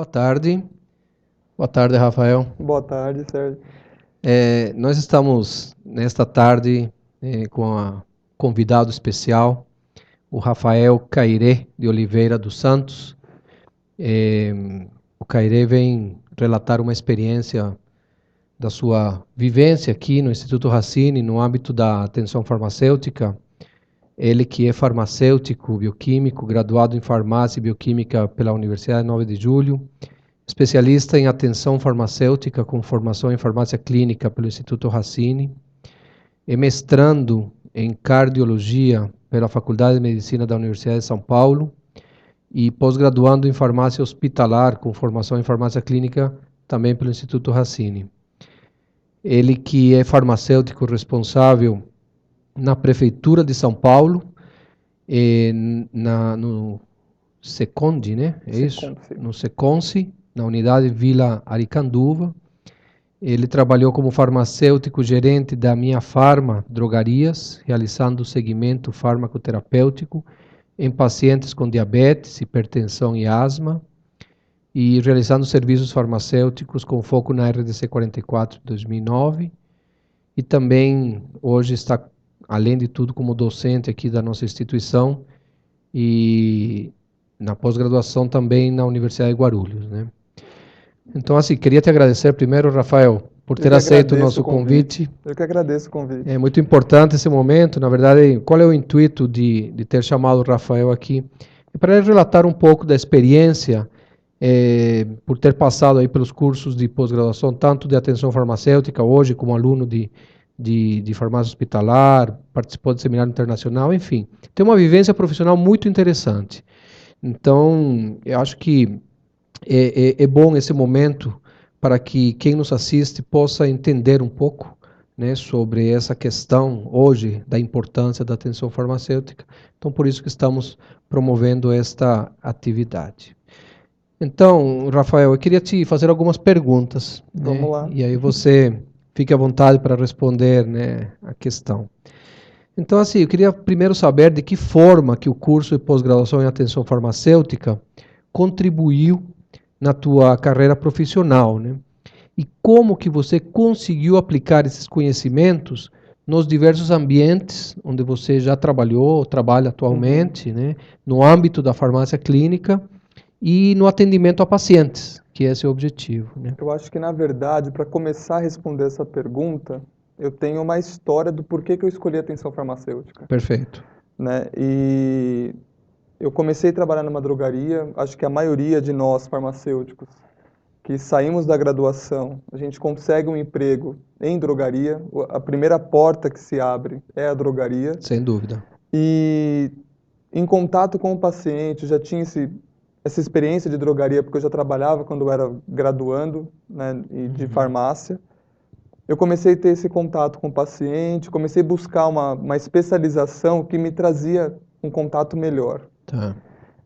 Boa tarde. Boa tarde, Rafael. Boa tarde, Sérgio. Nós estamos nesta tarde com um convidado especial, o Rafael Cairê de Oliveira dos Santos. O Cairê vem relatar uma experiência da sua vivência aqui no Instituto Racine, no âmbito da atenção farmacêutica. Ele que é farmacêutico, bioquímico, graduado em farmácia e bioquímica pela Universidade 9 de Julho, especialista em atenção farmacêutica com formação em farmácia clínica pelo Instituto Racine, e mestrando em cardiologia pela Faculdade de Medicina da Universidade de São Paulo e pós-graduando em farmácia hospitalar com formação em farmácia clínica também pelo Instituto Racine. Ele que é farmacêutico responsável na Prefeitura de São Paulo, no Seconde, né? É isso? No Seconce, na unidade Vila Aricanduva. Ele trabalhou como farmacêutico gerente da Minha Farma Drogarias, realizando segmento farmacoterapêutico em pacientes com diabetes, hipertensão e asma, e realizando serviços farmacêuticos com foco na RDC 44 de 2009. E também hoje está, além de tudo, como docente aqui da nossa instituição e na pós-graduação também na Universidade de Guarulhos, né? Então, assim, queria te agradecer primeiro, Rafael, por ter aceito o nosso convite. Eu que agradeço o convite. É muito importante esse momento. Na verdade, qual é o intuito de ter chamado o Rafael aqui? É para ele relatar um pouco da experiência, por ter passado aí pelos cursos de pós-graduação, tanto de atenção farmacêutica, hoje como aluno de farmácia hospitalar, participou de seminário internacional, enfim. Tem uma vivência profissional muito interessante. Então, eu acho que é bom esse momento para que quem nos assiste possa entender um pouco, né, sobre essa questão hoje da importância da atenção farmacêutica. Então, por isso que estamos promovendo esta atividade. Então, Rafael, eu queria te fazer algumas perguntas. Vamos lá. E aí você fique à vontade para responder, né, a questão. Então, assim, eu queria primeiro saber de que forma que o curso de pós-graduação em atenção farmacêutica contribuiu na tua carreira profissional, né? E como que você conseguiu aplicar esses conhecimentos nos diversos ambientes onde você já trabalhou, trabalha atualmente, né? No âmbito da farmácia clínica e no atendimento a pacientes, que esse é o objetivo, né? Eu acho que, na verdade, para começar a responder essa pergunta, eu tenho uma história do porquê que eu escolhi a atenção farmacêutica. Perfeito. Né? E eu comecei a trabalhar numa drogaria, acho que a maioria de nós farmacêuticos que saímos da graduação, a gente consegue um emprego em drogaria, a primeira porta que se abre é a drogaria. Sem dúvida. E em contato com o paciente, já tinha essa experiência de drogaria, porque eu já trabalhava quando eu era graduando, né, de farmácia. Eu comecei a ter esse contato com o paciente, comecei a buscar uma especialização que me trazia um contato melhor. Tá.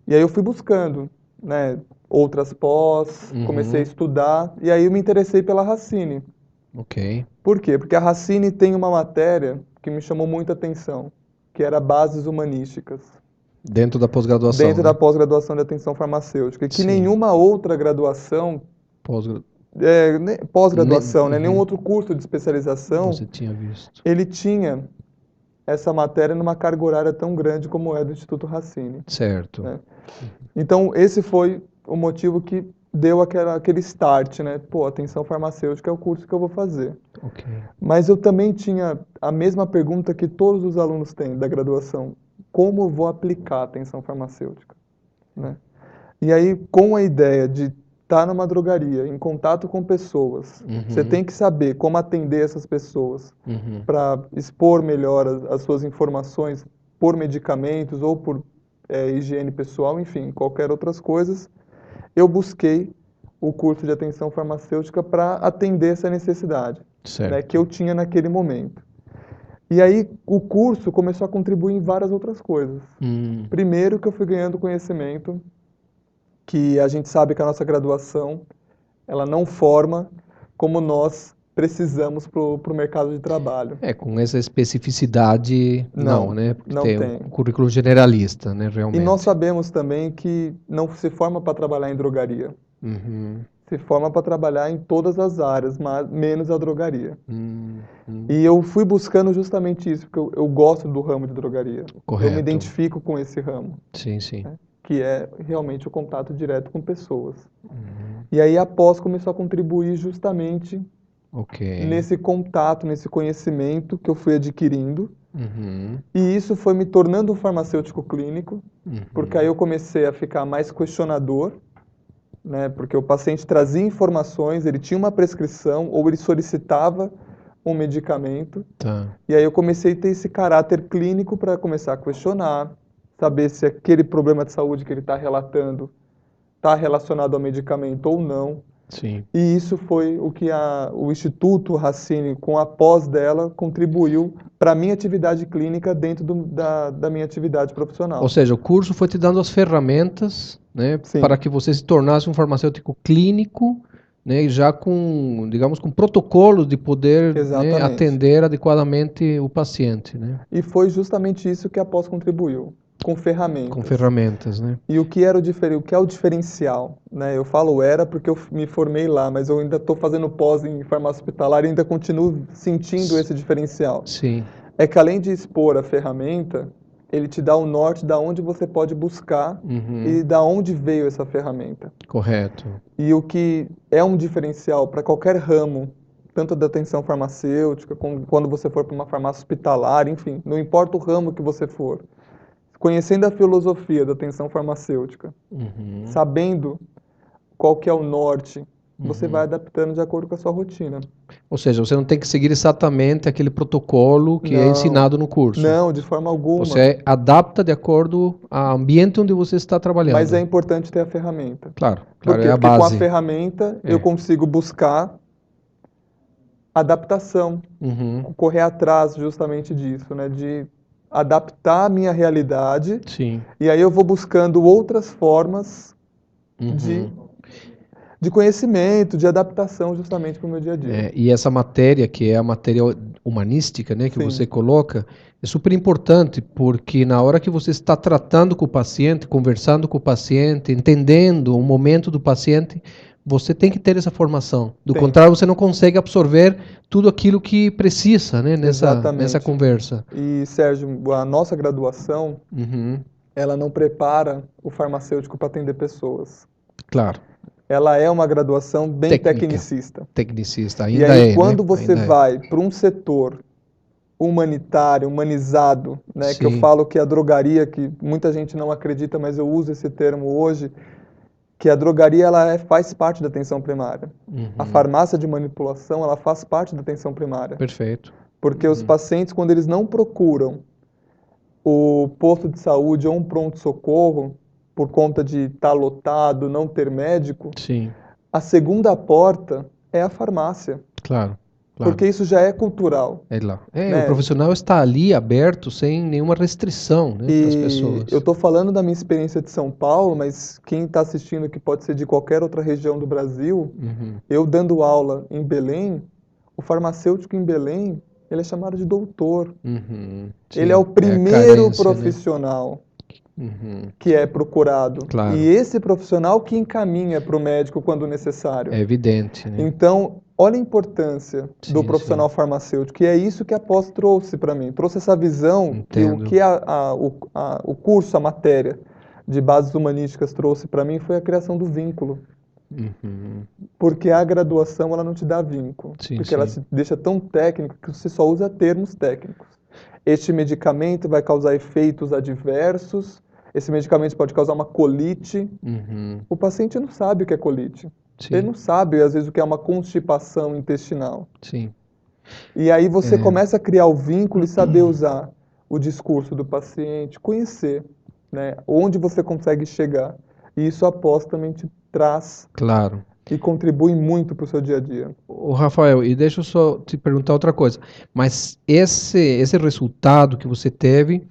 E aí eu fui buscando, né, outras pós, comecei a estudar, e aí eu me interessei pela Racine. Ok. Por quê? Porque a Racine tem uma matéria que me chamou muita atenção, que era bases humanísticas. Dentro da pós-graduação, Dentro né? da pós-graduação de atenção farmacêutica, que Sim. nenhuma outra graduação, pós-graduação, né, nenhum outro curso de especialização, Você tinha visto. ele tinha essa matéria numa carga horária tão grande como é do Instituto Racine. Certo. Né? Então, esse foi o motivo que deu aquele start, né? Pô, atenção farmacêutica é o curso que eu vou fazer. Ok. Mas eu também tinha a mesma pergunta que todos os alunos têm da graduação. Como eu vou aplicar a atenção farmacêutica? Né? E aí, com a ideia de estar numa drogaria, em contato com pessoas, você tem que saber como atender essas pessoas para expor melhor as suas informações por medicamentos ou por higiene pessoal, enfim, qualquer outras coisas. Eu busquei o curso de atenção farmacêutica para atender essa necessidade, né, que eu tinha naquele momento. E aí o curso começou a contribuir em várias outras coisas. Primeiro que eu fui ganhando conhecimento, que a gente sabe que a nossa graduação, ela não forma como nós precisamos para o mercado de trabalho. Com essa especificidade, não, né? Porque não tem tem. um currículo generalista, né, realmente. E nós sabemos também que não se forma para trabalhar em drogaria, Uhum. Se forma para trabalhar em todas as áreas, mas menos a drogaria. Hum, E eu fui buscando justamente isso, porque eu gosto do ramo de drogaria. Eu me correto. identifico com esse ramo, Sim, sim. né? Que é realmente o contato direto com pessoas. Uhum. E aí a pós começou a contribuir justamente Ok. nesse contato, nesse conhecimento que eu fui adquirindo. Uhum. E isso foi me tornando um farmacêutico clínico, porque aí Uhum. eu comecei a ficar mais questionador, né? Porque o paciente trazia informações, ele tinha uma prescrição ou ele solicitava um medicamento. Tá. E aí eu comecei a ter esse caráter clínico para começar a questionar, saber se aquele problema de saúde que ele está relatando está relacionado ao medicamento ou não. Sim. E isso foi o que o Instituto Racine, com a pós dela, contribuiu para a minha atividade clínica dentro da minha atividade Ou profissional. seja, o curso foi te dando as ferramentas, né, para Sim, que você se tornasse um farmacêutico clínico, né, e já com, digamos, com protocolo de poder, né, exatamente. atender adequadamente o paciente, né, E foi justamente isso que a pós contribuiu, com com ferramentas. ferramentas, né. E o que era o que é o diferencial, né? Eu falo era porque eu me formei lá, mas eu ainda estou fazendo pós em farmácia hospitalar e ainda continuo sentindo S- esse diferencial. Sim. É que além de expor a ferramenta, ele te dá o norte da onde você pode buscar e Uhum. da onde veio essa ferramenta. Correto. E o que é um diferencial para qualquer ramo, tanto da atenção farmacêutica, como quando você for para uma farmácia hospitalar, enfim, não importa o ramo que você for, conhecendo a filosofia da atenção farmacêutica, Uhum. sabendo qual que é o norte, você vai Uhum. adaptando de acordo com a sua rotina. Ou seja, você não tem que seguir exatamente aquele protocolo que é Não, ensinado no curso. não, de forma alguma. Você adapta de acordo ao ambiente onde você está Mas é trabalhando. importante ter a ferramenta. Claro, Por claro, é quê? a Porque com a base. ferramenta eu É. consigo buscar adaptação, Uhum. correr atrás justamente disso, né? De adaptar a minha realidade Sim. e aí eu vou buscando outras formas de, Uhum. de conhecimento, de adaptação justamente para o meu dia a dia. É, e essa matéria, que é a matéria humanística, né, que você Sim, coloca, é super importante, porque na hora que você está tratando com o paciente, conversando com o paciente, entendendo o momento do paciente, você tem que ter essa formação. Do tem, contrário, você não consegue absorver tudo aquilo que precisa, né, nessa exatamente. conversa. E, Sérgio, a nossa graduação, Uhum. ela não prepara o farmacêutico para atender pessoas. Claro. Ela é uma graduação bem Técnica. tecnicista. Tecnicista. E Ainda aí, é, né? quando você Ainda é. vai para um setor humanitário, humanizado, né, que eu Sim. falo que é a drogaria, que muita gente não acredita, mas eu uso esse termo hoje, que a drogaria faz parte da atenção primária. A Uhum. farmácia de manipulação, ela faz parte da atenção primária. Perfeito. Porque os Uhum. pacientes, quando eles não procuram o posto de saúde ou um pronto-socorro, por conta de estar lotado, não ter médico, Sim. a segunda porta é a farmácia, Claro. Claro. porque isso já é cultural, É lá. É, o né? profissional está ali aberto sem nenhuma restrição, né, para as E eu pessoas. estou falando da minha experiência de São Paulo, mas quem está assistindo que pode ser de qualquer outra região do Brasil, Uhum. eu dando aula em Belém, o farmacêutico em Belém, ele é chamado de doutor. Uhum. Ele é o Sim, é a primeiro carência, né? profissional Uhum. que é procurado. E Claro. esse profissional que encaminha para o médico quando É necessário. evidente, né? Então, olha a importância do Sim, sim. profissional farmacêutico, e é isso que a pós trouxe para mim. Trouxe essa visão que o Entendo. que o curso, a matéria de bases humanísticas trouxe para mim foi a criação do vínculo. Uhum. Porque a graduação ela não te dá vínculo, Sim, porque ela sim. te deixa tão técnico que você só usa termos técnicos. Este medicamento vai causar efeitos adversos, esse medicamento pode causar uma colite. Uhum. O paciente não sabe o que é colite. Ele Sim, não sabe, às vezes, o que é uma constipação intestinal. sim. E aí você É, começa a criar o vínculo e saber usar o discurso do paciente, conhecer, né, onde você consegue chegar. E isso após também te traz claro. e contribui muito para o seu dia a dia. O Rafael, e deixa eu só te perguntar outra coisa. Mas esse resultado que você teve,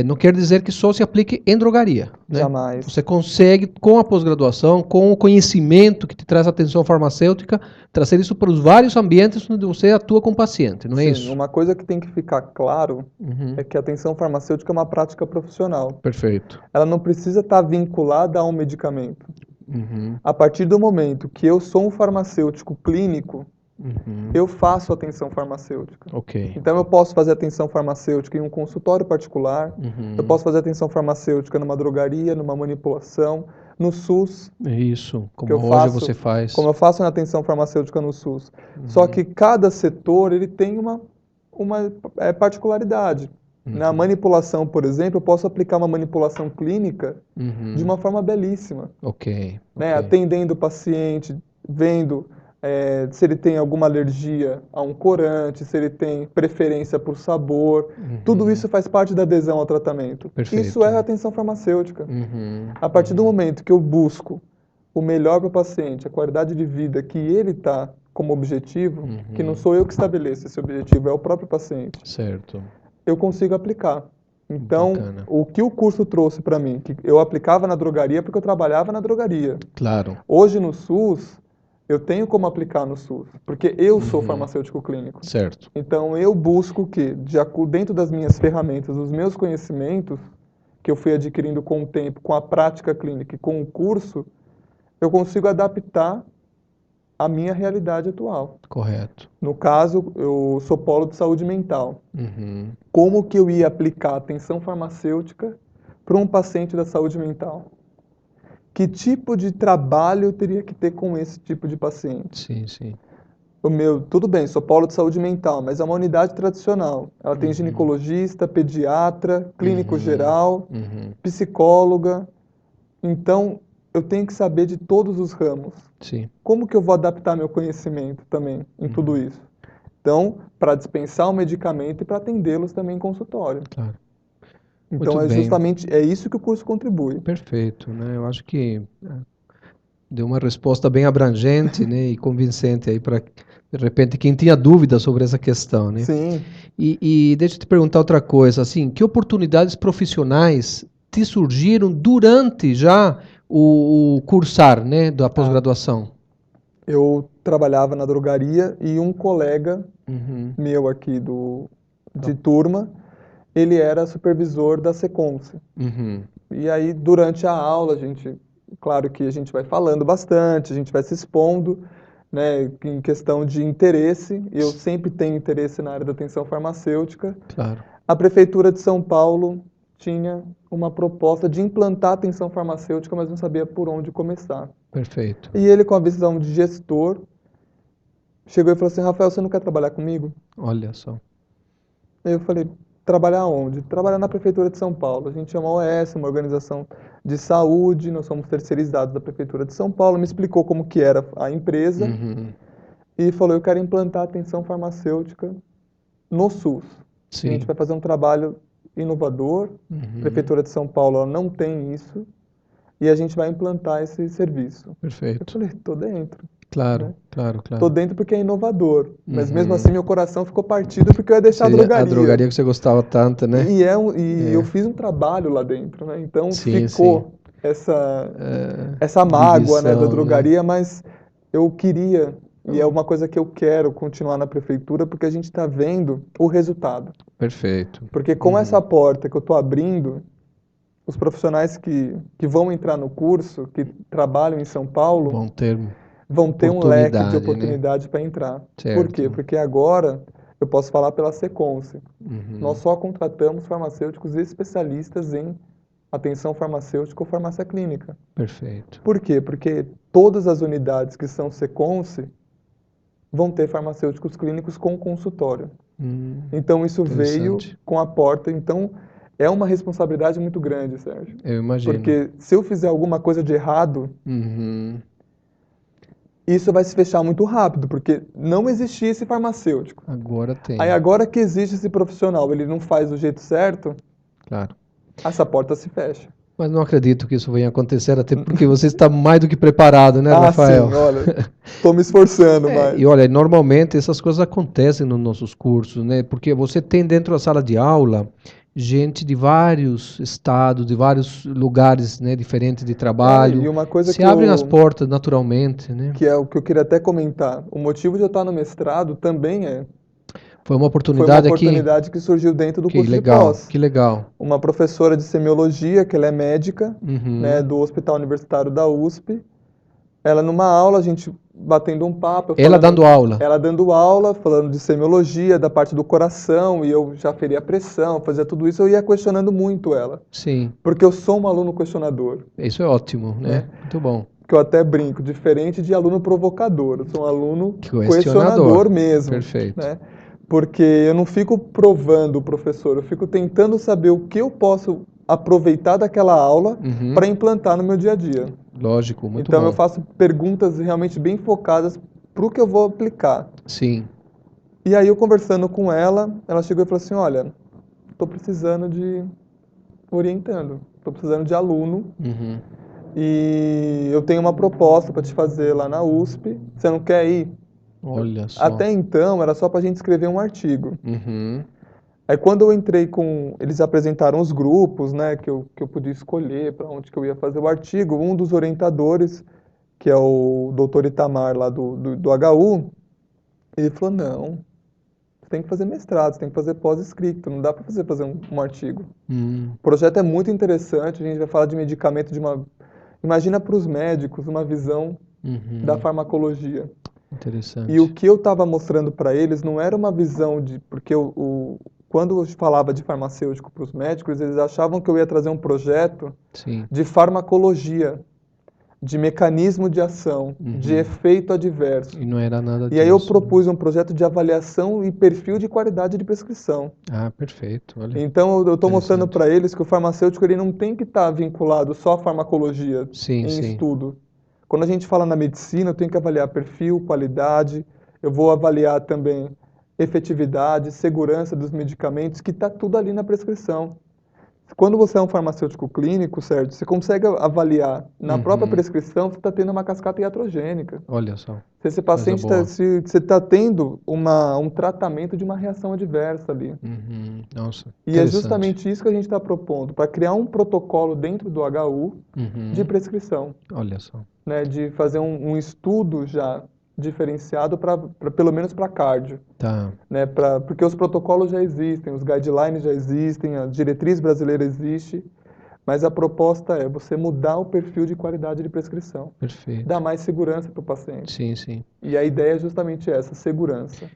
não quer dizer que só se aplique em drogaria, né? Você Jamais. consegue, com a pós-graduação, com o conhecimento que te traz a atenção farmacêutica, trazer isso para os vários ambientes onde você atua com o paciente, não é Sim, isso? uma coisa que tem que ficar claro Uhum. é que a atenção farmacêutica é uma prática profissional. Perfeito. Ela não precisa estar vinculada a um medicamento. Uhum. A partir do momento que eu sou um farmacêutico clínico, Uhum. eu faço atenção farmacêutica. Ok. Então eu posso fazer atenção farmacêutica em um consultório particular, eu Uhum. posso fazer atenção farmacêutica numa drogaria, numa manipulação, no SUS, Isso, que como eu hoje faço, você faz. como eu faço na atenção farmacêutica no SUS. Só Uhum. que cada setor ele tem uma particularidade. Na Uhum. manipulação, por exemplo, eu posso aplicar uma manipulação clínica de Uhum. uma forma belíssima, Ok, né? ok. Atendendo o paciente, vendo se ele tem alguma alergia a um corante, se ele tem preferência por sabor. Tudo Uhum. isso faz parte da adesão ao tratamento. Isso Perfeito. é atenção farmacêutica. Uhum. A partir do Uhum. momento que eu busco o melhor para o paciente, a qualidade de vida que ele está como objetivo, que não Uhum. sou eu que estabeleço esse objetivo, é o próprio paciente, Certo. eu consigo aplicar. Então, Bacana. o que o curso trouxe para mim, que eu aplicava na drogaria porque eu trabalhava na drogaria. Claro. Hoje no SUS, eu tenho como aplicar no SUS, porque eu sou Uhum. farmacêutico clínico. Certo. Então eu busco o quê? Dentro das minhas ferramentas, dos meus conhecimentos, que eu fui adquirindo com o tempo, com a prática clínica e com o curso, eu consigo adaptar à minha realidade atual. Correto. No caso, eu sou polo de saúde mental. Uhum. Como que eu ia aplicar atenção farmacêutica para um paciente da saúde mental? Que tipo de trabalho eu teria que ter com esse tipo de paciente? Sim, sim. Tudo bem, sou polo de saúde mental, mas é uma unidade tradicional. Ela tem Uhum. ginecologista, pediatra, clínico Uhum. geral, Uhum. psicóloga. Então, eu tenho que saber de todos os ramos. Sim. Como que eu vou adaptar meu conhecimento também em tudo Uhum. isso? Então, para dispensar o medicamento e para atendê-los também em consultório. Claro. Muito Então, bem. é isso que o curso contribui. Perfeito, né? Eu acho que deu uma resposta bem abrangente, né, e convincente aí para, de repente, quem tinha dúvidas sobre essa questão, né? Sim. E deixa eu te perguntar outra coisa, assim, que oportunidades profissionais te surgiram durante já o cursar, né, da Ah, pós-graduação? eu trabalhava na drogaria e um colega Uhum. meu aqui Tá. de turma, ele era supervisor da Seconce. Uhum. E aí, durante a aula, claro que a gente vai falando bastante, a gente vai se expondo, né, em questão de interesse. Eu sempre tenho interesse na área da atenção farmacêutica. Claro. A Prefeitura de São Paulo tinha uma proposta de implantar atenção farmacêutica, mas não sabia por onde começar. Perfeito. E ele, com a visão de gestor, chegou e falou assim: Rafael, você não quer trabalhar comigo? Olha só. Aí eu falei: trabalhar onde? Trabalhar na Prefeitura de São Paulo. A gente é uma OS, uma organização de saúde, nós somos terceirizados da Prefeitura de São Paulo. Me explicou como que era a empresa Uhum. e falou: eu quero implantar atenção farmacêutica no SUS. A gente Sim. vai fazer um trabalho inovador. A Uhum. Prefeitura de São Paulo ela não tem isso e a gente vai implantar esse serviço. Eu Perfeito. falei: tô dentro, Claro, né? claro, Tô claro. dentro porque é inovador, mas mesmo assim Uhum. meu coração ficou partido porque eu ia deixar a Seria a drogaria. drogaria que você gostava tanto, né? E eu É. fiz um trabalho lá dentro, né? Então Sim, sim. ficou É, essa mágoa, né, da divisão, né? drogaria, mas eu queria, e é Hum. uma coisa que eu quero continuar na prefeitura, porque a gente está vendo o resultado. Perfeito. Porque com essa Uhum. porta que eu estou abrindo, os profissionais que vão entrar no curso, que trabalham em São Paulo, Vão ter vão ter um leque de oportunidade, né? oportunidade para entrar. Por quê? Certo. Porque agora eu posso falar pela Seconce. Nós Uhum. só contratamos farmacêuticos especialistas em atenção farmacêutica ou farmácia clínica. Perfeito. Por quê? Porque todas as unidades que são Seconce vão ter farmacêuticos clínicos com consultório. Então isso veio Interessante. com a porta. Então é uma responsabilidade muito grande, Sérgio. Eu imagino. Porque se eu fizer alguma coisa de errado, Uhum. isso vai se fechar muito rápido, porque não existia esse farmacêutico. Agora Aí tem, agora que existe esse profissional, ele não faz do jeito certo, claro. essa porta se fecha. Mas não acredito que isso venha acontecer, até porque você está mais do que preparado, né, Ah, Rafael? sim, olha, estou me esforçando, E mas olha, normalmente essas coisas acontecem nos nossos cursos, né? Porque você tem dentro da sala de aula gente de vários estados, de vários lugares, né, diferentes de e trabalho. uma coisa Se abrem as portas naturalmente, né? que é o que eu queria até comentar. O motivo de eu estar no mestrado também Foi uma foi uma oportunidade aqui. oportunidade que surgiu dentro do Que curso de legal, pós. que legal. Uma professora de semiologia, que ela é médica, né, Uhum, do Hospital Universitário da USP, Ela numa aula, a gente batendo um papo, eu Ela falando, dando aula. ela dando aula, falando de semiologia, da parte do coração, e eu já feria a pressão, fazia tudo isso, eu ia questionando muito ela. Sim, Porque eu sou um aluno questionador, isso é ótimo, né? né? Muito bom. Que eu até brinco, diferente de aluno provocador, eu sou um aluno Questionador. questionador mesmo, Perfeito. né? Porque eu não fico provando o professor, eu fico tentando saber o que eu posso aproveitar daquela aula Uhum. para implantar no meu dia a dia. Lógico, muito Então eu bom. faço perguntas realmente bem focadas para o que eu vou aplicar. Sim. E aí eu conversando com ela, ela chegou e falou assim, olha, estou precisando de orientando, estou precisando de aluno Uhum. e eu tenho uma proposta para te fazer lá na USP, você não quer ir? Olha só. Até então era só para a gente escrever um artigo. Uhum. Aí quando eu entrei com, eles apresentaram os grupos, né, que eu podia escolher para onde que eu ia fazer o artigo, um dos orientadores, que é o doutor Itamar lá do HU, ele falou, não, você tem que fazer mestrado, você tem que fazer pós-escrito, não dá para você fazer um artigo. Hum. O projeto é muito interessante, a gente vai falar de medicamento de uma... Imagina para os médicos uma visão da Uhum. farmacologia. E o Interessante. que eu estava mostrando para eles não era uma visão de... Porque quando eu falava de farmacêutico para os médicos, eles achavam que eu ia trazer um projeto Sim. de farmacologia, de mecanismo de ação, de Uhum. efeito adverso. E não era nada E aí eu disso, né? propus um projeto de avaliação e perfil de qualidade de prescrição. Ah, perfeito. Olha, Então eu estou mostrando interessante. para eles que o farmacêutico ele não tem que estar vinculado só à farmacologia Sim, em sim. estudo. Quando a gente fala na medicina, eu tenho que avaliar perfil, qualidade, eu vou avaliar também efetividade, segurança dos medicamentos, que está tudo ali na prescrição. Quando você é um farmacêutico clínico, certo, você consegue avaliar na própria Uhum. prescrição se está tendo uma cascata iatrogênica. Olha só, Se esse coisa paciente está boa. se você tá tendo um tratamento de uma reação adversa ali. Uhum. Nossa, E é interessante. justamente isso que a gente está propondo, para criar um protocolo dentro do HU de Uhum. prescrição, Olha só. né, de fazer um estudo já diferenciado pelo menos para cardio, Tá, né, porque os protocolos já existem, os guidelines já existem, a diretriz brasileira existe, mas a proposta é você mudar o perfil de qualidade de prescrição, dar perfeito. mais segurança para o paciente. Sim, sim. E a ideia é justamente essa, segurança,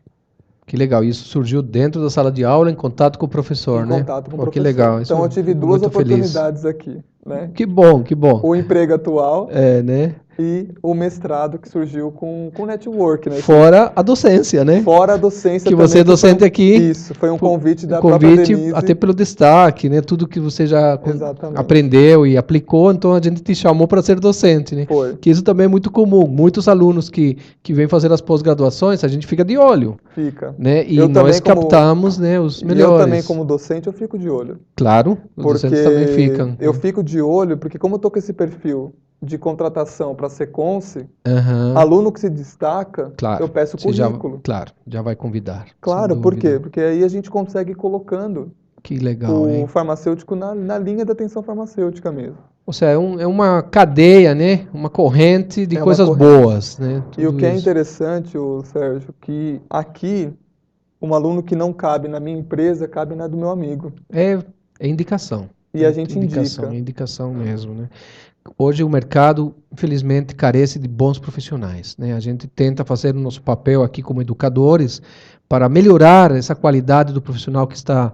Que legal. Isso surgiu dentro da sala de aula, em contato com o em professor, né? contato com o Pô, que professor. legal. Isso Então eu eu tive fico duas muito feliz. oportunidades aqui, né? Que bom, que bom. O emprego atual É, né? e o mestrado que surgiu com network, né? Fora a docência, né? Fora a docência Que você também, é docente aqui, isso, foi um convite o da própria convite até Denise. pelo destaque, né? Tudo que você já Exatamente. aprendeu e aplicou, então a gente te chamou para ser docente, né? Foi, Que isso também é muito comum. Muitos alunos que vêm fazer as pós-graduações, a gente fica de olho, fica. né? E Eu nós também como captamos, né, os e eu também melhores. como docente eu fico de olho, Claro, os docentes também porque ficam, eu né? fico de olho porque como eu tô com esse perfil de contratação para ser Seconce, Aham, aluno que se destaca, eu claro. peço Você já, currículo. claro, já vai convidar, sem Claro, por quê? dúvida. Porque aí a gente consegue ir colocando Que legal, o hein? farmacêutico na linha da atenção farmacêutica mesmo. Ou seja, é uma cadeia, né? Uma corrente de É uma coisas corrente. boas, né? E o Tudo que é isso. interessante, Sérgio, que aqui um aluno que não cabe na minha empresa cabe na do meu amigo. É, é indicação. E a gente Indicação, indica. é indicação mesmo, né? Hoje o mercado, infelizmente, carece de bons profissionais, né? A gente tenta fazer o nosso papel aqui como educadores para melhorar essa qualidade do profissional que está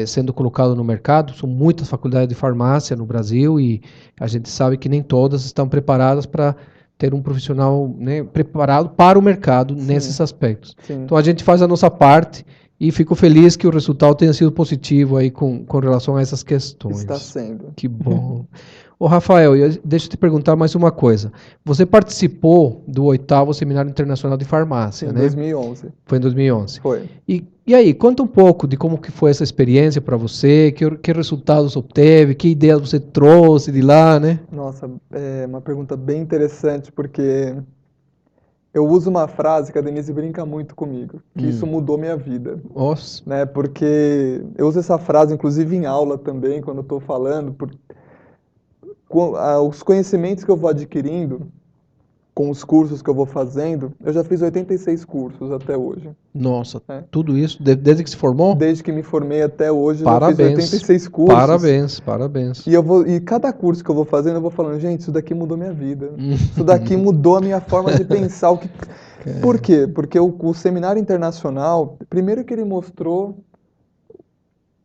sendo colocado no mercado. São muitas faculdades de farmácia no Brasil e a gente sabe que nem todas estão preparadas para ter um profissional, né, preparado para o mercado nesses Sim, aspectos. sim. Então a gente faz a nossa parte e fico feliz que o resultado tenha sido positivo aí com relação a essas Está questões. sendo. Que bom. Ô, Rafael, deixa eu te perguntar mais uma coisa. Você participou do 8º Seminário Internacional de Farmácia, Sim, né? 2011. Foi em 2011. Foi. E aí, conta um pouco de como que foi essa experiência para você, que resultados obteve, que ideias você trouxe de lá, né? Nossa, é uma pergunta bem interessante, porque eu uso uma frase que a Denise brinca muito comigo, que isso Hum. mudou minha vida, Nossa. né? Porque eu uso essa frase, inclusive em aula também, quando eu estou falando, os conhecimentos que eu vou adquirindo, com os cursos que eu vou fazendo, eu já fiz 86 cursos até hoje. Nossa, É. tudo isso desde que se formou? Desde que me formei até hoje, eu já fiz Parabéns. 86 cursos. Parabéns, parabéns. E cada curso que eu vou fazendo, eu vou falando, gente, isso daqui mudou minha vida. Isso daqui mudou a minha forma de pensar. Por quê? Porque o Seminário Internacional, primeiro que ele mostrou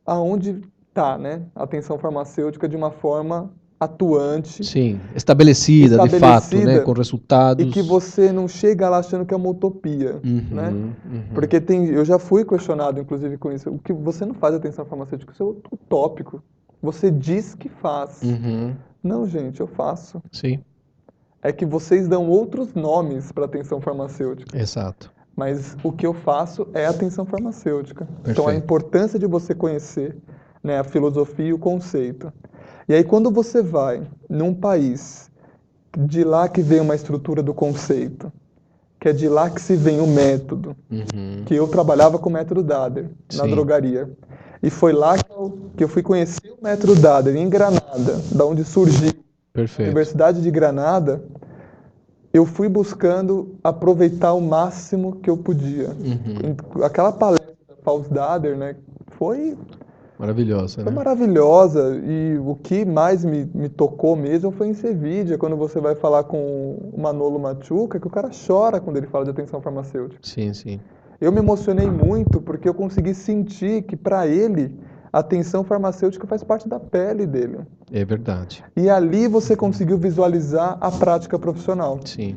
aonde está, né, a atenção farmacêutica de uma forma atuante. Sim, estabelecida de fato, né, com E resultados. que você não chega lá achando que é uma utopia, né? Porque eu já fui questionado, inclusive, com isso. O que você não faz atenção farmacêutica, isso é utópico. Você diz que faz. Não, gente, eu faço. Sim, É que vocês dão outros nomes para atenção farmacêutica. exato. Mas o que eu faço é atenção farmacêutica. Então, a Perfeito. importância de você conhecer, né, a filosofia e o conceito. E aí, quando você vai num país, de lá que vem uma estrutura do conceito, que é de lá que se vem o método, que eu trabalhava com o método Dader, na Sim. drogaria. E foi lá que eu fui conhecer o método Dader, em Granada, da onde surgiu a Perfeito. Universidade de Granada. Eu fui buscando aproveitar o máximo que eu podia. Aquela palestra da Paul Dader, né, foi Maravilhosa, né? maravilhosa. E o que mais me tocou mesmo foi em Sevilla, quando você vai falar com o Manolo Machuca, que o cara chora quando ele fala de atenção farmacêutica. Sim, sim. Eu me emocionei muito porque eu consegui sentir que, para ele, a atenção farmacêutica faz parte da pele dele. É verdade. E ali você conseguiu visualizar a prática profissional. Sim.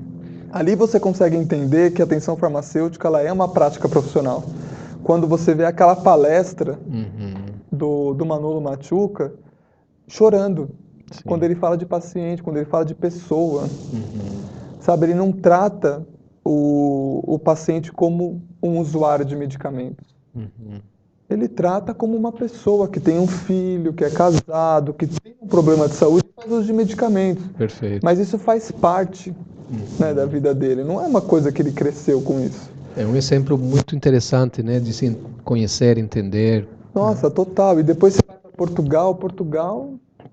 Ali você consegue entender que a atenção farmacêutica ela é uma prática profissional. Quando você vê aquela palestra do Manolo Machuca chorando, Sim. quando ele fala de paciente, quando ele fala de pessoa, sabe, ele não trata o paciente como um usuário de medicamentos. Ele trata como uma pessoa que tem um filho, que é casado, que tem um problema de saúde e faz uso de medicamentos. Perfeito. Mas isso faz parte, né, da vida dele. Não é uma coisa que ele cresceu com isso. É um exemplo muito interessante, né, de se conhecer, entender. Nossa, total. E depois você vai para Portugal,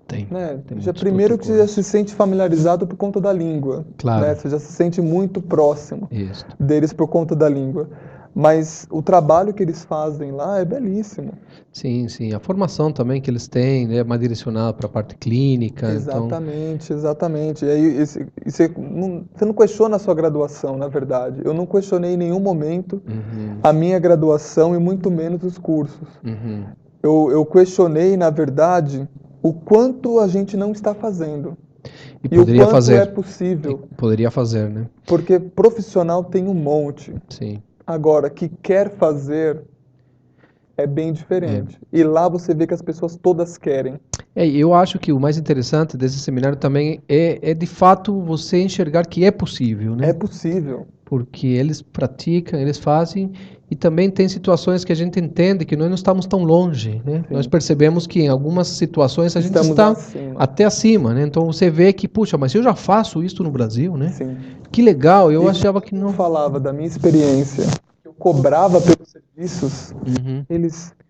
Tem né? Já muitos primeiro que você já protocolos. se sente familiarizado por conta da língua. Claro. Né? Você já se sente muito próximo Isso. deles por conta da língua. Mas o trabalho que eles fazem lá é belíssimo. Sim, sim. A formação também que eles têm, né, é mais direcionada para a parte clínica. Exatamente, exatamente. E aí, você não questiona a sua graduação, na verdade. Eu não questionei em nenhum momento a minha graduação e muito menos os cursos. Eu questionei, na verdade, o quanto a gente não está fazendo. E o poderia quanto fazer. é possível. Poderia fazer, né? Porque profissional tem um monte. Sim. Agora, que quer fazer é bem diferente. E lá você vê que as pessoas todas querem. Eu acho que o mais interessante desse seminário também é de fato você enxergar que é possível, né? É possível. Porque eles praticam, eles fazem, e também tem situações que a gente entende que nós não estamos tão longe, né? Nós percebemos que em algumas situações a gente Estamos está acima. até acima, né? Então você vê que, puxa, mas eu já faço isso no Brasil, né? Sim. Que legal, eu E achava que eu não... falava da minha experiência, que eu cobrava pelos serviços,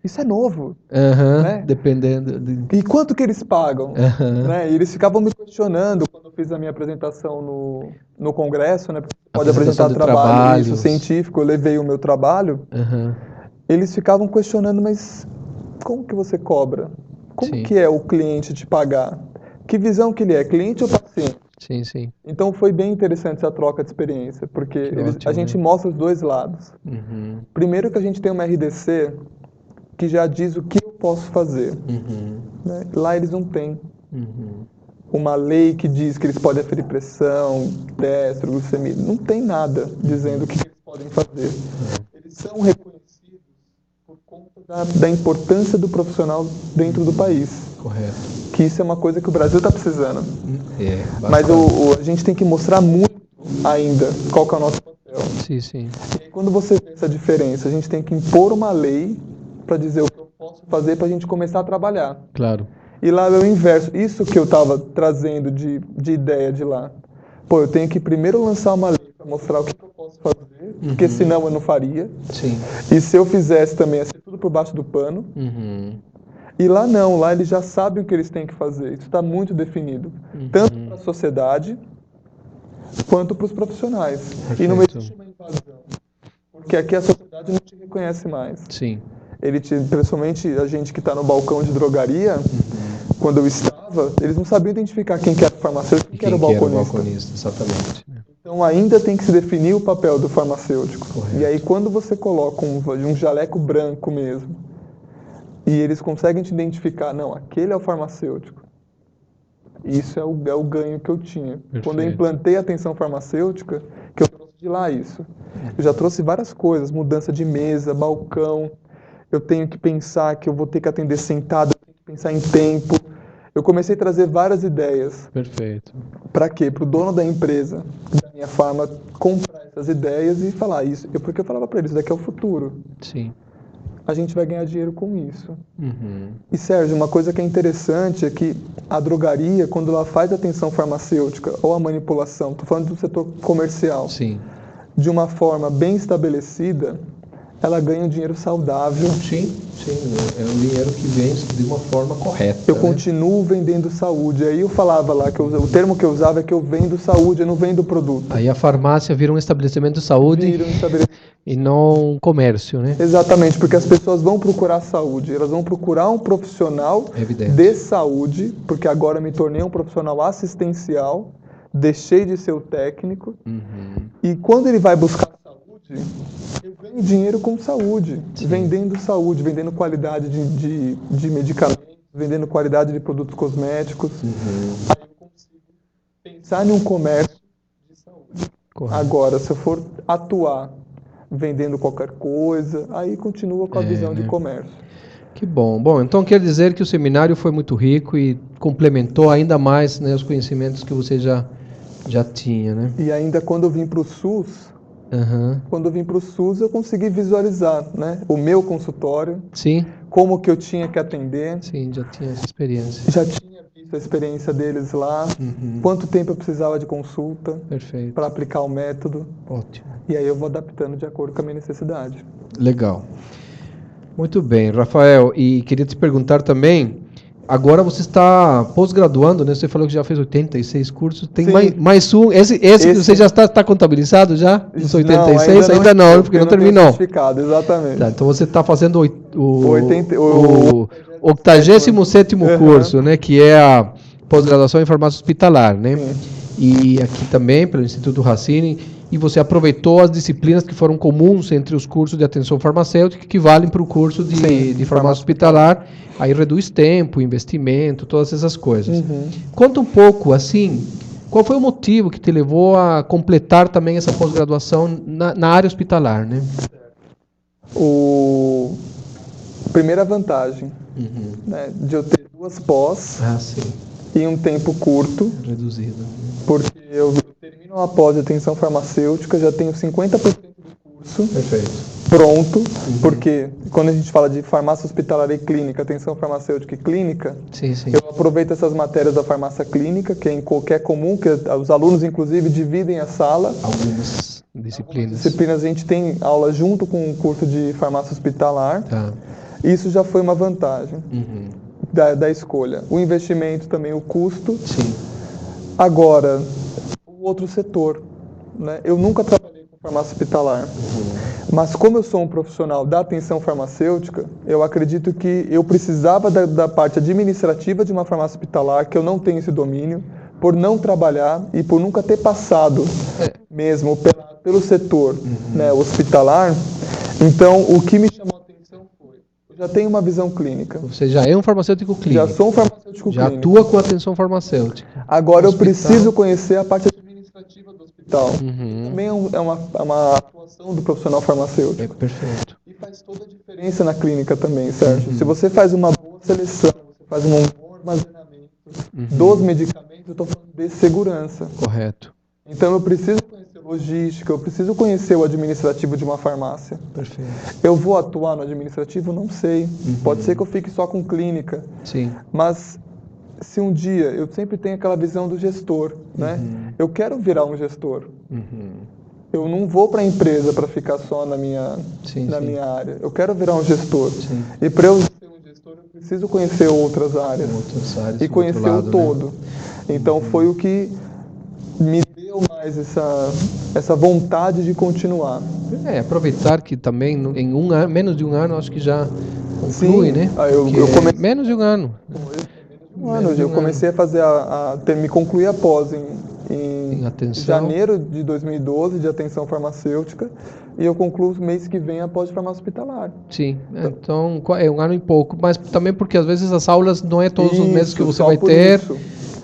isso é novo. Né? Dependendo... E quanto que eles pagam? Aham. Né? E eles ficavam me questionando quando eu fiz a minha apresentação no congresso, né? Porque você pode Apresentação apresentar de trabalho, isso, trabalhos. científico, eu levei o meu trabalho. Aham. Eles ficavam questionando, mas como que você cobra? Como Sim. que é o cliente te pagar? Que visão que ele é, cliente ou paciente? Sim, sim. Então foi bem interessante essa troca de experiência, porque ótimo, a gente né? mostra os dois lados. Primeiro que a gente tem uma RDC que já diz o que eu posso fazer. Né? Lá eles não têm. Uma lei que diz que eles podem aferir pressão, destro, glicemia. Não tem nada dizendo o que eles podem fazer. Eles são reconhecidos por conta da importância do profissional dentro do país. Correto. Que isso é uma coisa que o Brasil está precisando. Mas bastante. a gente tem que mostrar muito ainda qual que é o nosso papel. Sim, sim. E aí, quando você vê essa diferença, a gente tem que impor uma lei para dizer o que eu posso fazer para a gente começar a trabalhar. Claro. E lá é o inverso. Isso que eu estava trazendo de ideia de lá. Pô, eu tenho que primeiro lançar uma lei para mostrar o que eu posso fazer, porque senão eu não faria. Sim. E se eu fizesse também, ia ser tudo por baixo do pano. E lá não, lá eles já sabem o que eles têm que fazer. Isso está muito definido. Tanto para a sociedade, quanto para os profissionais. Perfeito. E não existe uma invasão, porque aqui a sociedade não te reconhece mais. Sim. Principalmente a gente que está no balcão de drogaria, quando eu estava, eles não sabiam identificar quem que era o farmacêutico e quem era o balconista. Exatamente. Então ainda tem que se definir o papel do farmacêutico. Correto. E aí quando você coloca um jaleco branco mesmo, e eles conseguem te identificar, não, aquele é o farmacêutico. Isso é o ganho que eu tinha. Perfeito. Quando eu implantei a atenção farmacêutica, que eu trouxe de lá isso. Eu já trouxe várias coisas, mudança de mesa, balcão. Eu tenho que pensar que eu vou ter que atender sentado, eu tenho que pensar em tempo. Eu comecei a trazer várias ideias. Perfeito. Para quê? Para o dono da empresa, da minha farma, comprar essas ideias e falar isso. Porque eu falava para eles, isso daqui é o futuro. Sim. A gente vai ganhar dinheiro com isso. Uhum. E Sérgio, uma coisa que é interessante é que a drogaria, quando ela faz atenção farmacêutica ou a manipulação, estou falando do setor comercial, Sim. de uma forma bem estabelecida, ela ganha um dinheiro saudável. Sim. É um dinheiro que vem de uma forma correta. Eu continuo vendendo saúde. Aí eu falava lá, o termo que eu usava é que eu vendo saúde, eu não vendo produto. Aí a farmácia vira um estabelecimento de saúde e não um comércio, né? Exatamente, porque as pessoas vão procurar saúde, elas vão procurar um profissional de saúde, porque agora me tornei um profissional assistencial, deixei de ser o técnico, e quando ele vai buscar saúde, eu ganho dinheiro com saúde, vendendo saúde, vendendo qualidade de medicamentos, vendendo qualidade de produtos cosméticos. Aí eu consigo pensar em um comércio de saúde. Correto. Agora, se eu for atuar vendendo qualquer coisa, aí continua com a visão de comércio. Que bom. Bom, então quer dizer que o seminário foi muito rico e complementou ainda mais, né, os conhecimentos que você já tinha, né? E ainda quando eu vim para o SUS, eu consegui visualizar, né, o meu consultório, sim, como que eu tinha que atender. Sim, já tinha essa experiência. Já tinha visto a experiência deles lá, quanto tempo eu precisava de consulta para aplicar o método. Ótimo. E aí eu vou adaptando de acordo com a minha necessidade. Legal. Muito bem, Rafael. E queria te perguntar também, agora você está pós-graduando, né? Você falou que já fez 86 cursos. Tem mais um. Esse que você já está contabilizado já? Os 86? Ainda não, porque não terminou. Exatamente. Tá, então você está fazendo o 87º curso, né? Que é a pós-graduação em farmácia hospitalar, né? E aqui também, pelo Instituto Racine. E você aproveitou as disciplinas que foram comuns entre os cursos de atenção farmacêutica, que valem para o curso de farmácia hospitalar, aí reduz tempo, investimento, todas essas coisas. Conta um pouco, assim, qual foi o motivo que te levou a completar também essa pós-graduação na área hospitalar, né? Primeira vantagem, né, de eu ter 2 pós em um tempo curto. Reduzido. Porque eu termino uma pós de atenção farmacêutica, já tenho 50% do curso pronto, porque quando a gente fala de farmácia hospitalar e clínica, atenção farmacêutica e clínica, eu aproveito essas matérias da farmácia clínica, que é comum, que os alunos inclusive dividem a sala. Algumas disciplinas. A gente tem aula junto com o curso de farmácia hospitalar. Isso já foi uma vantagem da escolha. O investimento também, o custo. Agora, o outro setor, né? Eu nunca trabalhei com farmácia hospitalar, mas como eu sou um profissional da atenção farmacêutica, eu acredito que eu precisava da parte administrativa de uma farmácia hospitalar, que eu não tenho esse domínio, por não trabalhar e por nunca ter passado mesmo pelo setor, né, hospitalar. Então, o que me chamou a atenção foi, eu já tenho uma visão clínica. Você já é um farmacêutico clínico. Já sou um farmacêutico já clínico. Atua com atenção farmacêutica. Agora eu preciso conhecer a parte administrativa do hospital. Também é uma atuação do profissional farmacêutico. Perfeito. E faz toda a diferença na clínica também, Sérgio. Se você faz uma boa seleção, você faz um bom armazenamento dos medicamentos, eu estou falando de segurança. Correto. Então eu preciso conhecer logística, eu preciso conhecer o administrativo de uma farmácia. Perfeito. Eu vou atuar no administrativo? Não sei. Pode ser que eu fique só com clínica. Mas se um dia, eu sempre tenho aquela visão do gestor, né? Eu quero virar um gestor. Eu não vou para a empresa para ficar só na minha área. Eu quero virar um gestor. E para eu ser um gestor, eu preciso conhecer outras áreas e conhecer o todo. Né? Então foi o que me deu deu mais essa vontade de continuar. Aproveitar que também em menos de um ano, acho que já conclui, Sim, né? eu Porque comecei menos de um ano. um ano, Menos de eu um ano comecei a fazer me concluir a pós em em atenção. janeiro de 2012 de atenção farmacêutica e eu concluo mês que vem a pós de farmácia hospitalar. Sim, então é um ano e pouco, mas também porque às vezes as aulas não é todos os meses que Isso, você só vai por ter, isso.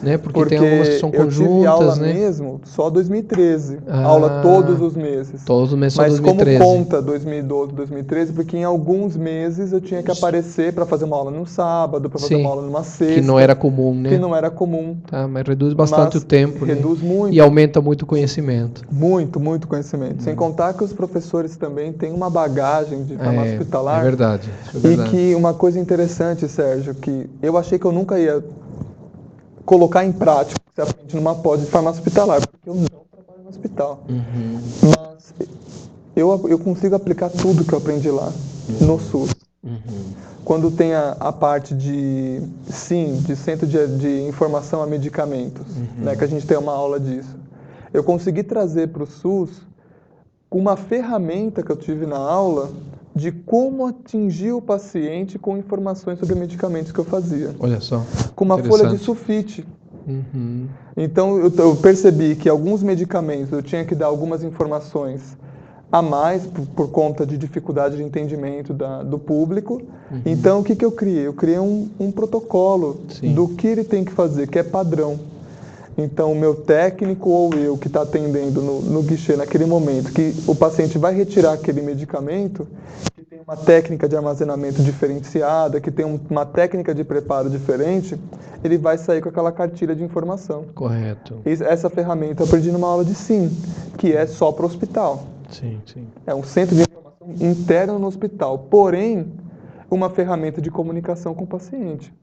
né? Porque tem algumas que Porque são eu tive aula conjuntas, né? mesmo só 2013, aula todos Ah, os meses. todos os meses só Mas como 2013. conta 2012, 2013, porque em alguns meses eu tinha que aparecer para fazer uma aula no sábado, para fazer uma Sim, aula numa que não sexta, era comum, que né? não era comum, Tá, mas reduz bastante o mas tempo, né? reduz E muito, aumenta muito o conhecimento. muito, muito conhecimento. Sem contar que os professores também têm uma bagagem de farmácia É hospitalar verdade, isso é e verdade. que uma coisa interessante, Sérgio, que eu achei que eu nunca ia colocar em prática o que você aprende numa pós de farmácia hospitalar, porque eu não trabalho no hospital. Uhum, Mas eu consigo aplicar tudo que eu aprendi lá no SUS. uhum, Quando tem a parte de centro de informação a medicamentos, né, que a gente tem uma aula disso. Eu consegui trazer para o SUS uma ferramenta que eu tive na aula de como atingir o paciente com informações sobre medicamentos que eu fazia. olha só, Com uma folha de interessante. sulfite. Uhum, Então eu percebi que alguns medicamentos eu tinha que dar algumas informações a mais por conta de dificuldade de entendimento do público. Então o que eu criei? Eu criei um protocolo sim, do que ele tem que fazer, que é padrão. Então o meu técnico ou eu que está atendendo no guichê naquele momento, que o paciente vai retirar aquele medicamento, que tem uma técnica de armazenamento diferenciada, que tem uma técnica de preparo diferente, ele vai sair com aquela cartilha de informação. correto. Essa ferramenta eu aprendi numa aula de SIM, que é só para o hospital. Sim, sim. É um centro de informação interno no hospital, porém, uma ferramenta de comunicação com o paciente.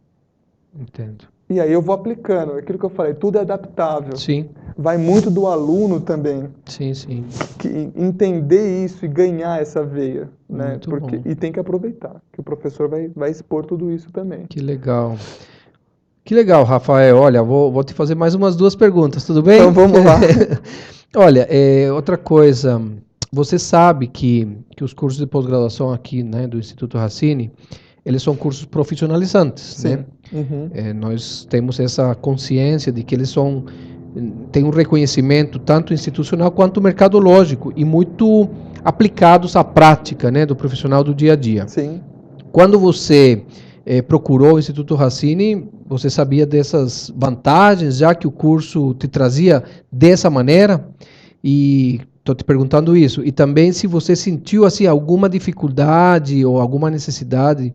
Entendo. E aí eu vou aplicando, aquilo que eu falei, tudo é adaptável. Sim, Vai muito do aluno também, sim, sim. que entender isso e ganhar essa veia, né? Muito bom. E tem que aproveitar, que o professor vai expor tudo isso também. Que legal. Que legal, Rafael. Olha, vou te fazer mais umas duas perguntas, tudo bem? Então vamos lá. Olha, outra coisa, você sabe que os cursos de pós-graduação aqui, né, do Instituto Racine, eles são cursos profissionalizantes, né? Sim. Uhum. Nós temos essa consciência de que eles têm um reconhecimento tanto institucional quanto mercadológico e muito aplicados à prática, né, do profissional do dia a dia. Sim. Quando você procurou o Instituto Racine, você sabia dessas vantagens, já que o curso te trazia dessa maneira? E estou te perguntando isso. E também se você sentiu assim, alguma dificuldade ou alguma necessidade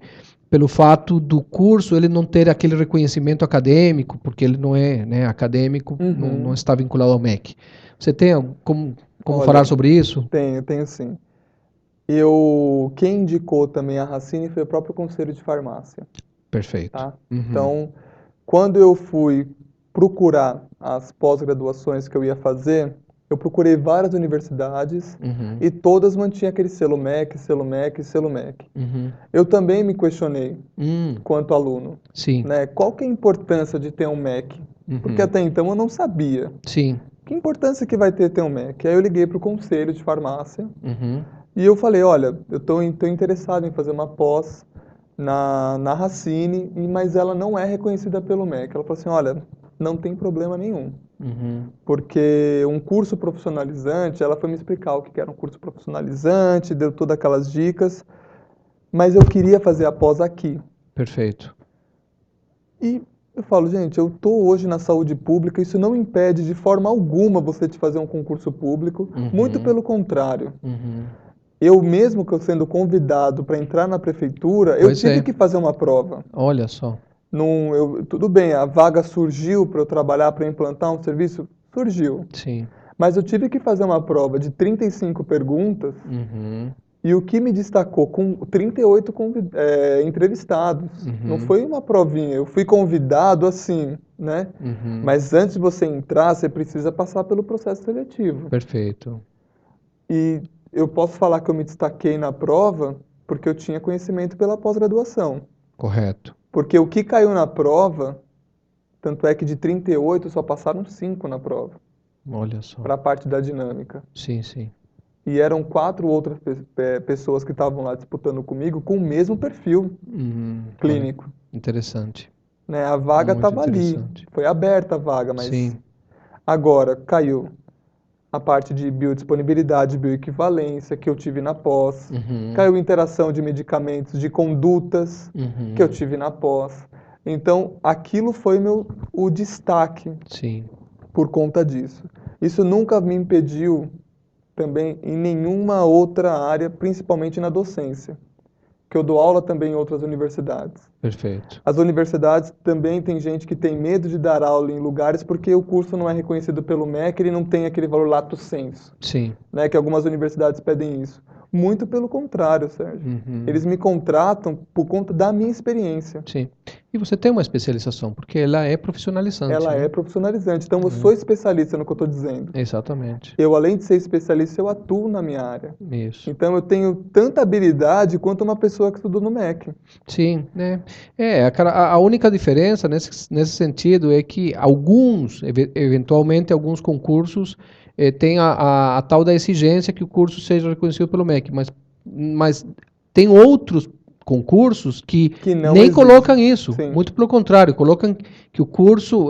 pelo fato do curso ele não ter aquele reconhecimento acadêmico, porque ele não é, né, acadêmico, não está vinculado ao MEC. Você tem como Olha, falar sobre isso? tenho sim. Quem indicou também a Racine foi o próprio Conselho de Farmácia, Perfeito. tá? Uhum. Então, quando eu fui procurar as pós-graduações que eu ia fazer, eu procurei várias universidades Uhum. e todas mantinham aquele selo MEC, selo MEC, selo MEC. Uhum. Eu também me questionei, quanto aluno, Sim. né? Qual que é a importância de ter um MEC? Porque Uhum. até então eu não sabia. Sim. Que importância que vai ter um MEC? Aí eu liguei para o Conselho de Farmácia Uhum. e eu falei, olha, eu estou interessado em fazer uma pós na Racine, mas ela não é reconhecida pelo MEC. Ela falou assim, olha, não tem problema nenhum. Uhum. Porque um curso profissionalizante, ela foi me explicar o que era um curso profissionalizante, deu todas aquelas dicas, mas eu queria fazer a pós aqui. Perfeito. E eu falo, gente, eu estou hoje na saúde pública, isso não impede de forma alguma você de fazer um concurso público, muito pelo contrário. Uhum. Eu mesmo que eu sendo convidado para entrar na prefeitura, eu Pois tive é. que fazer uma prova. Olha só. Tudo bem, a vaga surgiu para eu trabalhar, para implantar um serviço? Surgiu. Sim. Mas eu tive que fazer uma prova de 35 perguntas Uhum. e o que me destacou com 38 entrevistados. Não foi uma provinha, eu fui convidado assim, né? Uhum. Mas antes de você entrar, você precisa passar pelo processo seletivo. Perfeito. E eu posso falar que eu me destaquei na prova porque eu tinha conhecimento pela pós-graduação. Correto. Porque o que caiu na prova, tanto é que de 38 só passaram 5 na prova. Olha só. para a parte da dinâmica. Sim, sim. E eram 4 outras pessoas que estavam lá disputando comigo com o mesmo perfil Olha, clínico, interessante. né? A vaga Muito estava ali, interessante. foi aberta a vaga, mas Sim. agora caiu a parte de biodisponibilidade, bioequivalência que eu tive na pós, Uhum. caiu interação de medicamentos, de condutas que eu Uhum. tive na pós. Então, aquilo foi o destaque Sim. por conta disso. Isso nunca me impediu também em nenhuma outra área, principalmente na docência, que eu dou aula também em outras universidades. Perfeito. As universidades também tem gente que tem medo de dar aula em lugares porque o curso não é reconhecido pelo MEC, ele não tem aquele valor lato sensu, Sim. né, que algumas universidades pedem isso. Muito pelo contrário, Sérgio. Uhum. Eles me contratam por conta da minha experiência. Sim. E você tem uma especialização, porque ela é profissionalizante, Ela é né? profissionalizante. Então, eu sou especialista no que eu estou dizendo. Exatamente. Eu, além de ser especialista, eu atuo na minha área. Isso. Então, eu tenho tanta habilidade quanto uma pessoa que estudou no MEC. Sim, né? A única diferença nesse sentido é que eventualmente, alguns concursos têm a tal da exigência que o curso seja reconhecido pelo MEC, mas tem outros concursos que Que não nem exige. colocam isso, Sim. muito pelo contrário, colocam que o curso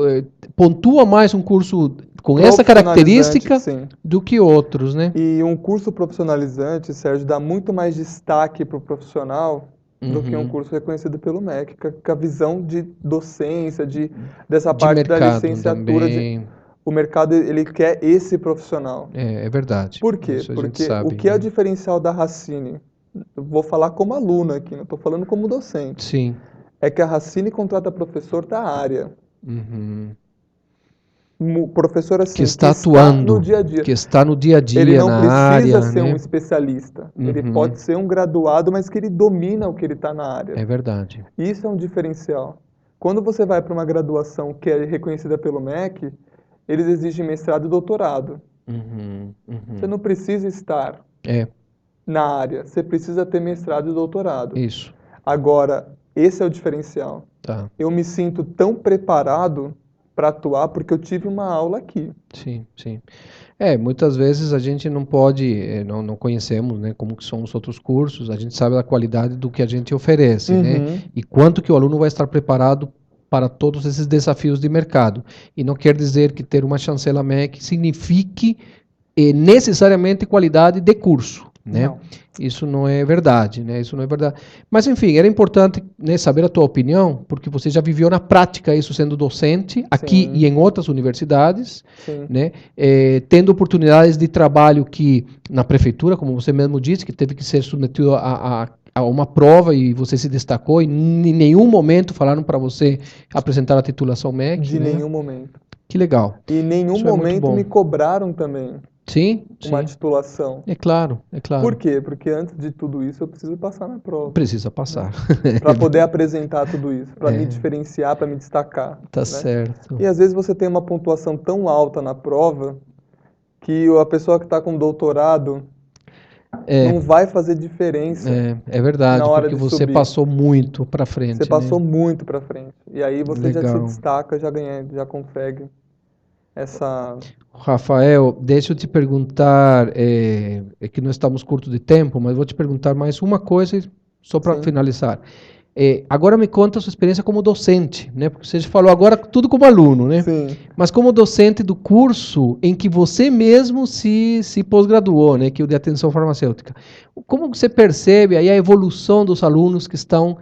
pontua mais um curso com essa Profissionalizante, característica sim. do que outros, né? E um curso profissionalizante, Sérgio, dá muito mais destaque para o profissional do que um Uhum. curso reconhecido pelo MEC, com a visão de docência, dessa De parte da mercado licenciatura. também, O mercado ele quer esse profissional. é verdade, Por quê? isso a gente Porque o sabe, que é o né? diferencial da Racine? Eu vou falar como aluno aqui, não estou falando como docente. Sim. É que a Racine contrata professor da área. Uhum. Professor Que assim, que está está no atuando, dia a dia. que está no dia a Ele dia, não na precisa área, ser um né? especialista. Ele Uhum. pode ser um graduado, mas que ele domina o que ele está na área. É verdade. Isso é um diferencial. Quando você vai para uma graduação que é reconhecida pelo MEC, eles exigem mestrado e doutorado. Uhum. Você Uhum. não precisa estar É, na área, você precisa ter mestrado e doutorado. isso. Agora, esse é o diferencial. Tá. Eu me sinto tão preparado para atuar porque eu tive uma aula aqui. Sim, sim. Muitas vezes a gente não pode, não conhecemos, né, como que são os outros cursos, a gente sabe da qualidade do que a gente oferece, né, Uhum. e quanto que o aluno vai estar preparado para todos esses desafios de mercado. E não quer dizer que ter uma chancela MEC signifique necessariamente qualidade de curso, né? Não. Isso não é verdade, né? Isso não é verdade. Mas enfim, era importante, né, saber a tua opinião, porque você já viveu na prática isso sendo docente aqui e Sim, em outras universidades, sim. né? Tendo oportunidades de trabalho que na prefeitura, como você mesmo disse, que teve que ser submetido a uma prova e você se destacou e em nenhum momento falaram para você apresentar a titulação MEC, De né? nenhum momento. Que legal. E em nenhum Isso é muito momento bom. me cobraram também Sim, uma sim. titulação. É claro, é Por claro. quê? Porque antes de tudo isso eu preciso passar na prova, Precisa né? passar. Para poder apresentar tudo isso, para me É, diferenciar, para me destacar, tá né? certo. E às vezes você tem uma pontuação tão alta na prova que a pessoa que está com doutorado É, não vai fazer diferença é na verdade, hora porque de você subir. passou muito para Você frente, né? passou muito para frente. E aí você já se Legal. destaca, já ganha, já consegue essa. Rafael, deixa eu te perguntar, é que nós estamos curto de tempo, mas vou te perguntar mais uma coisa só para Sim, finalizar. Agora me conta a sua experiência como docente, né? Porque você já falou agora tudo como aluno, né? sim. Mas como docente do curso em que você mesmo se pós-graduou, né? Que é o de atenção farmacêutica. Como você percebe aí a evolução dos alunos que estão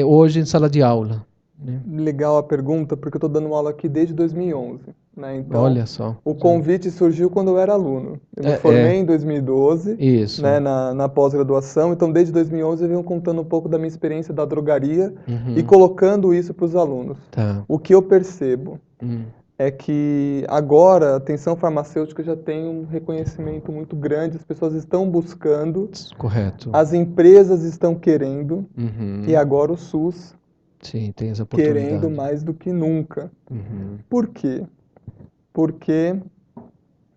hoje em sala de aula? Né? Legal a pergunta, porque eu estou dando aula aqui desde 2011, né? Então, Olha só. o Já. convite surgiu quando eu era aluno. Eu me É, formei em 2012, isso. né, na pós-graduação, então desde 2011 eu venho contando um pouco da minha experiência da drogaria e Uhum. colocando isso para os alunos. Tá. O que eu percebo Hum. é que agora a atenção farmacêutica já tem um reconhecimento muito grande, as pessoas estão buscando, Correto. as empresas estão querendo, e Uhum. agora o SUS Sim, tem essa querendo oportunidade. mais do que nunca. Uhum. Por quê? Porque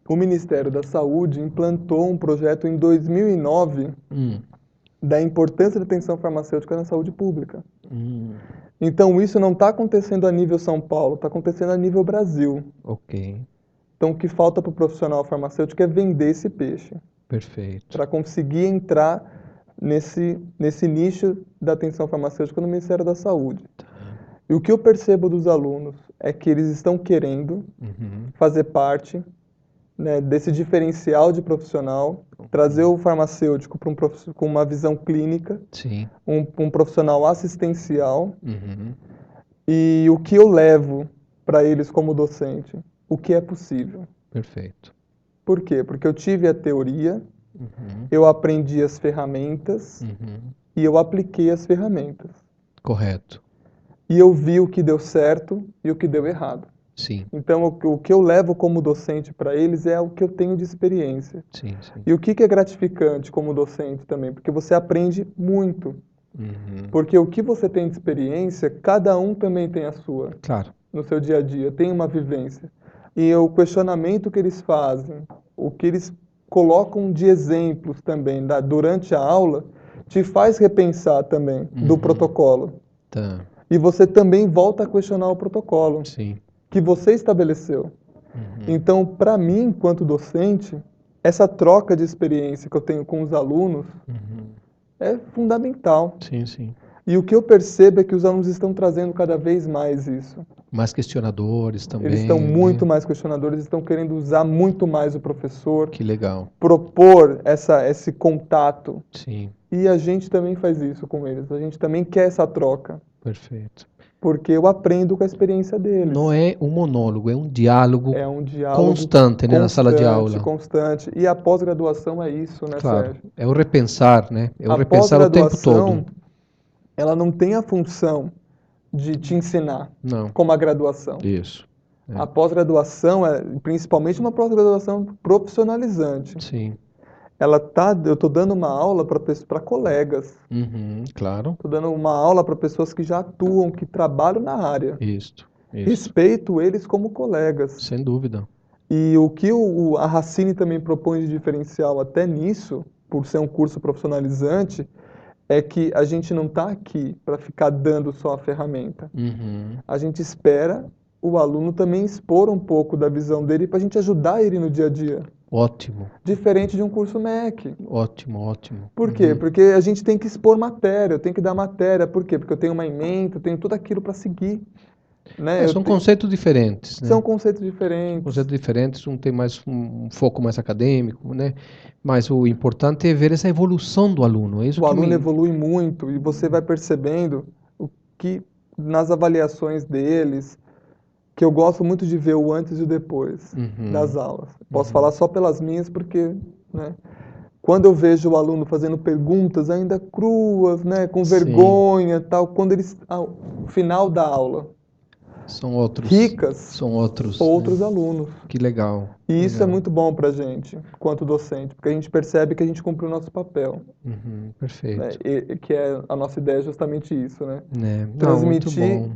o Ministério da Saúde implantou um projeto em 2009 Hum. da importância da atenção farmacêutica na saúde pública. Hum. Então, isso não está acontecendo a nível São Paulo, está acontecendo a nível Brasil. Ok. Então, o que falta para o profissional farmacêutico é vender esse peixe, Perfeito. para conseguir entrar nesse nicho da atenção farmacêutica no Ministério da Saúde. E o que eu percebo dos alunos é que eles estão querendo fazer parte, né, desse diferencial de profissional, trazer o farmacêutico para com uma visão clínica, Sim. um profissional assistencial. E o que eu levo para eles como docente? O que é possível. Perfeito. Por quê? Porque eu tive a teoria, eu aprendi as ferramentas e eu apliquei as ferramentas. Correto. E eu vi o que deu certo e o que deu errado. Sim. Então, o que eu levo como docente para eles é o que eu tenho de experiência. Sim, sim. E o que é gratificante como docente também? Porque você aprende muito. Porque o que você tem de experiência, cada um também tem a sua. Claro. No seu dia a dia, tem uma vivência. E o questionamento que eles fazem, o que eles colocam de exemplos também durante a aula, te faz repensar também do protocolo. Tá. E você também volta a questionar o protocolo Sim. que você estabeleceu. Então, para mim, enquanto docente, essa troca de experiência que eu tenho com os alunos é fundamental. Sim, sim. E o que eu percebo é que os alunos estão trazendo cada vez mais isso. Mais questionadores também. Eles estão muito né? mais questionadores, estão querendo usar muito mais o professor, Que legal. propor esse contato. Sim, E a gente também faz isso com eles. A gente também quer essa troca, perfeito. porque eu aprendo com a experiência deles. Não é um monólogo, é um diálogo É um diálogo constante, né, na sala de aula. Constante. E a pós-graduação é isso, né, Claro, Sérgio? é o repensar, né? É o A repensar o tempo pós-graduação, todo. ela não tem a função de te ensinar, Não, como a graduação. isso. A pós-graduação é principalmente uma pós-graduação profissionalizante. Sim. Eu estou dando uma aula para colegas. Claro. Estou dando uma aula para pessoas que já atuam, que trabalham na área. Isso. Respeito eles como colegas. Sem dúvida. E o que a Racine também propõe de diferencial até nisso, por ser um curso profissionalizante, é que a gente não está aqui para ficar dando só a ferramenta. A gente espera o aluno também expor um pouco da visão dele para a gente ajudar ele no dia a dia. Ótimo. Diferente de um curso MEC. Ótimo, ótimo. Por quê? Porque a gente tem que expor matéria, eu tenho que dar matéria. Por quê? Porque eu tenho uma ementa, eu tenho tudo aquilo para seguir. Né? São conceitos diferentes, né? São conceitos diferentes. Conceitos diferentes, um tem mais um foco mais acadêmico, né? Mas o importante é ver essa evolução do aluno. É isso O que aluno evolui muito e você vai percebendo o que nas avaliações deles, que eu gosto muito de ver o antes e o depois das aulas. Posso falar só pelas minhas porque, né? Quando eu vejo o aluno fazendo perguntas ainda cruas, né, com vergonha, tal, quando eles ao final da aula, são outros, ricas, são outros né? Alunos. Que legal. E isso é muito bom para a gente, quanto docente, porque a gente percebe que a gente cumpriu o nosso papel. Perfeito. Né? Que é a nossa ideia é justamente isso, né? Não, Transmitir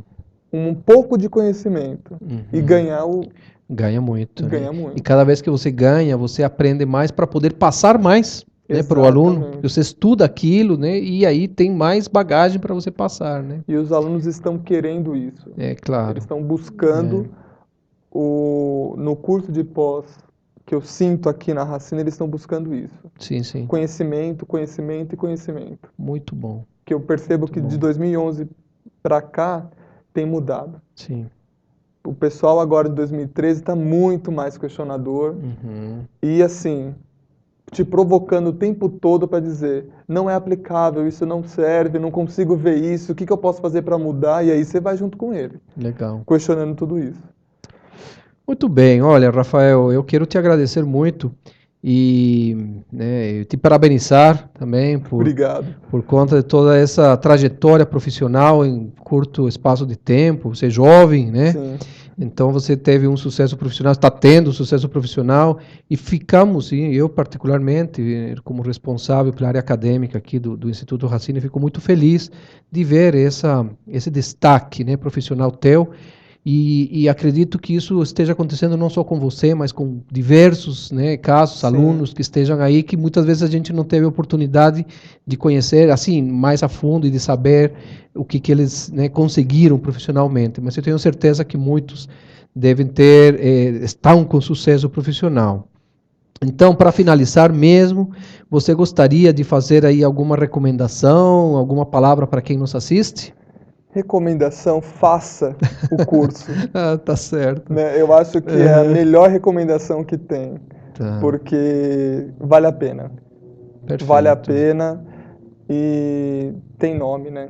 um pouco de conhecimento e ganhar Ganha muito. Ganha né? muito. E cada vez que você ganha, você aprende mais para poder passar mais, né, para o aluno. Você estuda aquilo, né, e aí tem mais bagagem para você passar, né? E os alunos estão querendo isso. É claro. Eles estão buscando no curso de pós que eu sinto aqui na Racine, eles estão buscando isso. Sim, sim. Conhecimento, conhecimento e conhecimento. Muito bom. Que eu percebo que de 2011 para cá tem mudado. Sim. O pessoal agora de 2013 está muito mais questionador e assim, te provocando o tempo todo para dizer, não é aplicável, isso não serve, não consigo ver isso, o que eu posso fazer para mudar? E aí você vai junto com ele. Legal. Questionando tudo isso. Muito bem, olha, Rafael, eu quero te agradecer muito e né, te parabenizar também por conta de toda essa trajetória profissional em curto espaço de tempo. Você é jovem, né? Sim. Então você teve um sucesso profissional, está tendo um sucesso profissional e ficamos, e eu particularmente, como responsável pela área acadêmica aqui do Instituto Racine, fico muito feliz de ver esse destaque, né, profissional teu. E acredito que isso esteja acontecendo não só com você, mas com diversos, né, casos, Sim. alunos que estejam aí, que muitas vezes a gente não teve a oportunidade de conhecer, assim, mais a fundo e de saber o que eles, né, conseguiram profissionalmente. Mas eu tenho certeza que muitos devem ter, estão com sucesso profissional. Então, para finalizar mesmo, você gostaria de fazer aí alguma recomendação, alguma palavra para quem nos assiste? Recomendação, faça o curso. Ah, tá certo. Né? Eu acho que é a melhor recomendação que tem, Tá, porque vale a pena. Vale a perfeito. pena e tem nome, né?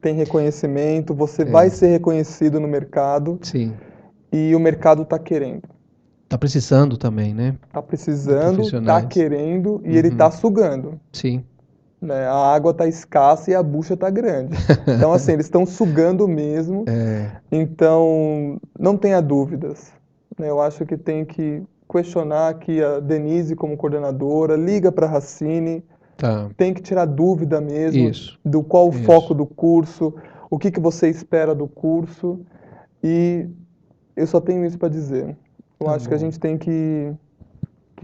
Tem reconhecimento, você vai ser reconhecido no mercado Sim. e o mercado está querendo. Tá precisando também, né? Está De precisando, está profissionais. querendo e ele está sugando. Sim. Né? A água está escassa e a bucha está grande. Então, assim, eles estão sugando mesmo. Então, não tenha dúvidas. Né? Eu acho que tem que questionar aqui a Denise como coordenadora, liga para a Racine, Tá. tem que tirar dúvida mesmo Isso. do qual o foco Isso. do curso, o que você espera do curso. E eu só tenho isso para dizer. Eu Tá acho que a bom. gente tem que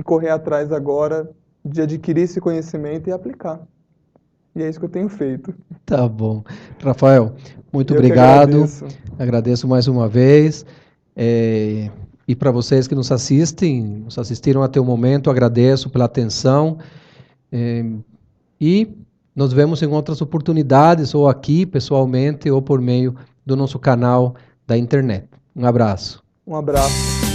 correr atrás agora de adquirir esse conhecimento e aplicar. E é isso que eu tenho feito. Tá bom. Rafael, muito Eu que obrigado. agradeço. Agradeço mais uma vez. E para vocês que nos assistem, nos assistiram até o momento, agradeço pela atenção. E nos vemos em outras oportunidades, ou aqui pessoalmente, ou por meio do nosso canal da internet. Um abraço. Um abraço.